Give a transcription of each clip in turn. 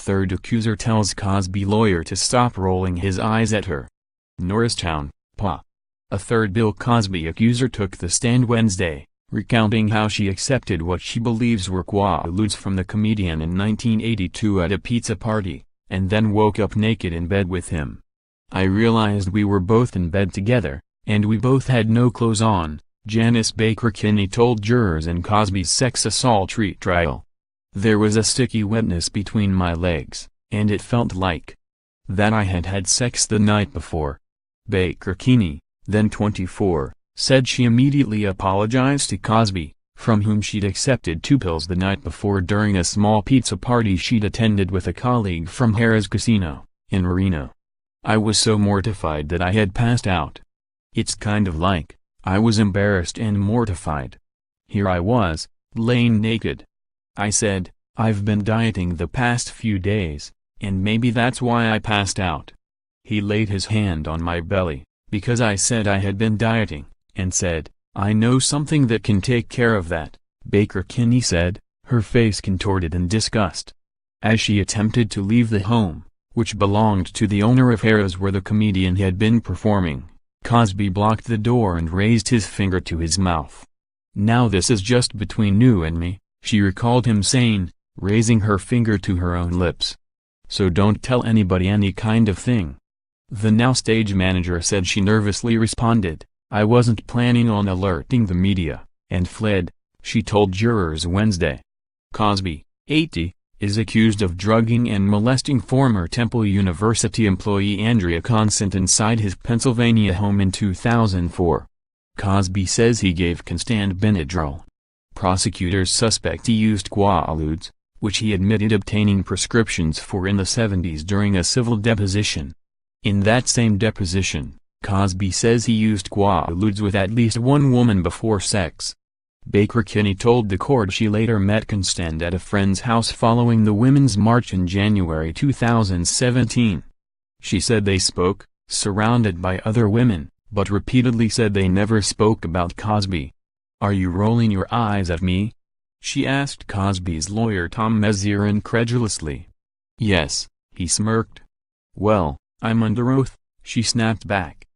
Third accuser tells Cosby lawyer to stop rolling his eyes at her. Norristown, Pa. A third Bill Cosby accuser took the stand Wednesday, recounting how she accepted what she believes were Quaaludes from the comedian in 1982 at a pizza party, and then woke up naked in bed with him. "I realized we were both in bed together, and we both had no clothes on," Janice Baker-Kinney told jurors in Cosby's sex assault retrial. "There was a sticky wetness between my legs, and it felt like that I had had sex the night before." Baker-Kinney, then 24, said she immediately apologized to Cosby, from whom she'd accepted 2 pills the night before during a small pizza party she'd attended with a colleague from Harrah's casino, in Reno. "I was so mortified that I had passed out. It's kind of like, I was embarrassed and mortified. Here I was, laying naked. I said, I've been dieting the past few days, and maybe that's why I passed out." He laid his hand on my belly, because I said I had been dieting, and said, "I know something that can take care of that," Baker-Kinney said, her face contorted in disgust. As she attempted to leave the home, which belonged to the owner of Harrah's where the comedian had been performing, Cosby blocked the door and raised his finger to his mouth. "Now this is just between you and me," she recalled him saying, raising her finger to her own lips. "So don't tell anybody any kind of thing." The now stage manager said she nervously responded, "I wasn't planning on alerting the media," and fled, she told jurors Wednesday. Cosby, 80, is accused of drugging and molesting former Temple University employee Andrea Constant inside his Pennsylvania home in 2004. Cosby says he gave Constant Benadryl. Prosecutors suspect he used Quaaludes, which he admitted obtaining prescriptions for in the 70s during a civil deposition. In that same deposition, Cosby says he used Quaaludes with at least one woman before sex. Baker-Kinney told the court she later met Constant at a friend's house following the Women's March in January 2017. She said they spoke, surrounded by other women, but repeatedly said they never spoke about Cosby. "Are you rolling your eyes at me?" she asked Cosby's lawyer Tom Messier incredulously. "Yes," he smirked. "Well, I'm under oath," she snapped back.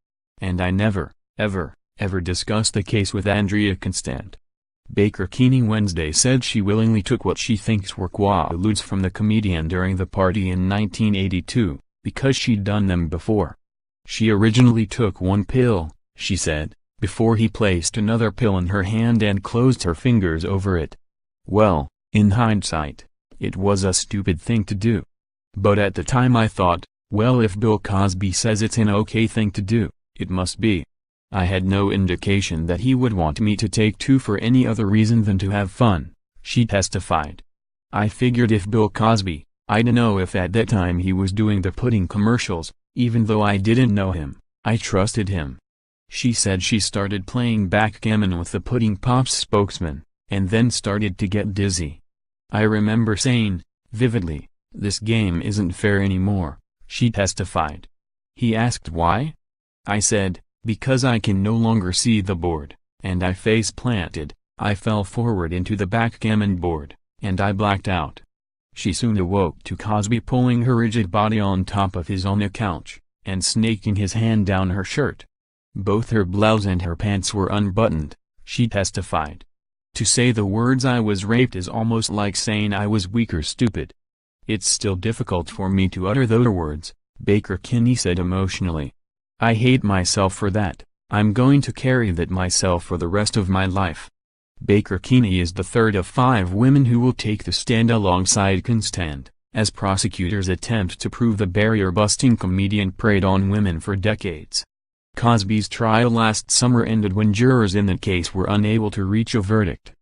"And I never, ever discussed the case with Andrea Constant." Baker-Kinney Wednesday said she willingly took what she thinks were Quaaludes from the comedian during the party in 1982, because she'd done them before. She originally took 1 pill, she said, before he placed another pill in her hand and closed her fingers over it. "Well, in hindsight, it was a stupid thing to do. But at the time I thought, well, if Bill Cosby says it's an okay thing to do, it must be. I had no indication that he would want me to take 2 for any other reason than to have fun," she testified. "I figured if Bill Cosby, I'd know if at that time he was doing the pudding commercials, even though I didn't know him, I trusted him." She said she started playing backgammon with the Pudding Pops spokesman, and then started to get dizzy. "I remember saying, vividly, this game isn't fair anymore," she testified. He asked why? "I said, because I can no longer see the board, and I face planted, I fell forward into the backgammon board, and I blacked out." She soon awoke to Cosby pulling her rigid body on top of his on a couch, and snaking his hand down her shirt. Both her blouse and her pants were unbuttoned, she testified. "To say the words 'I was raped' is almost like saying I was weak or stupid. It's still difficult for me to utter those words," Baker-Kinney said emotionally. "I hate myself for that. I'm going to carry that myself for the rest of my life." Baker-Kinney is the third of 5 women who will take the stand alongside Constant, as prosecutors attempt to prove the barrier-busting comedian preyed on women for decades. Cosby's trial last summer ended when jurors in the case were unable to reach a verdict.